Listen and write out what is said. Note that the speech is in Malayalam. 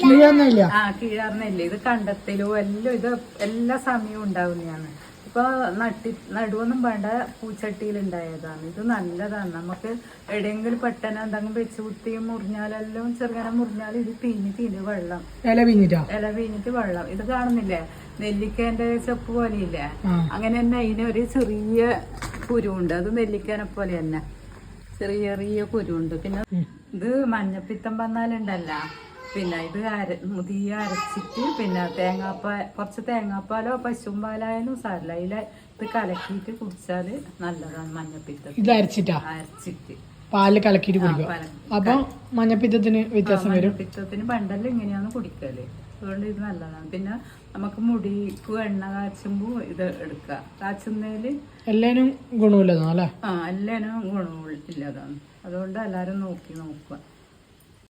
കീഴാർന്നില്ല. ഇത് കണ്ടെത്തലും എല്ലാം ഇത് എല്ലാ സമയവും ഉണ്ടാവുന്നതാണ്. ഇപ്പൊ നടുവൊന്നും വേണ്ട, പൂച്ചട്ടിയിൽ ഉണ്ടായതാണ്. ഇത് നല്ലതാണ്. നമുക്ക് എവിടെയെങ്കിലും പെട്ടെന്ന് എന്തെങ്കിലും വെച്ച് കുത്തി മുറിഞ്ഞാലെല്ലാം ചെറുങ്ങനെ മുറിഞ്ഞാൽ ഇത് തീഞ്ഞ് വെള്ളം ഇല വീഞ്ഞിട്ട് വെള്ളം. ഇത് കാണുന്നില്ലേ, നെല്ലിക്കേന്റെ ചെപ്പ് പോലെയില്ലേ, അങ്ങനെ തന്നെ അതിനൊരു ചെറിയ കുരുണ്ട്. അത് നെല്ലിക്കേനെ പോലെ തന്നെ ചെറിയ കുരുണ്ട്. പിന്നെ ഇത് മഞ്ഞപ്പിത്തം വന്നാലുണ്ടല്ല, പിന്നെ ഇത് മുതിയ അരച്ചിട്ട് പിന്നെ കുറച്ച് തേങ്ങാപ്പാലോ പശുമ്പാലായാലും സാരില്ല, ഇത് കലക്കിയിട്ട് കുടിച്ചാല് നല്ലതാണ് മഞ്ഞപ്പിത്തം. ഇത് അരച്ചിട്ട് പാലിൽ കലക്കിയിട്ട് കുടിക്കും. അപ്പൊ മഞ്ഞപ്പിത്തത്തിന് വ്യത്യാസം വരും. മഞ്ഞപ്പിത്തത്തിന് പണ്ടെല്ലാം ഇങ്ങനെയാണ് കുടിക്കല്. അതുകൊണ്ട് ഇത് നല്ലതാണ്. പിന്നെ നമുക്ക് മുടിക്ക് എണ്ണ കാച്ചുമ്പോ ഇത് എടുക്കുക. കാച്ചുന്നതില് എല്ലാനും ഗുണമില്ലതാണ് അല്ലേ? എല്ലാനും ഗുണമില്ലതാണ്. അതുകൊണ്ട് എല്ലാരും നോക്കുക.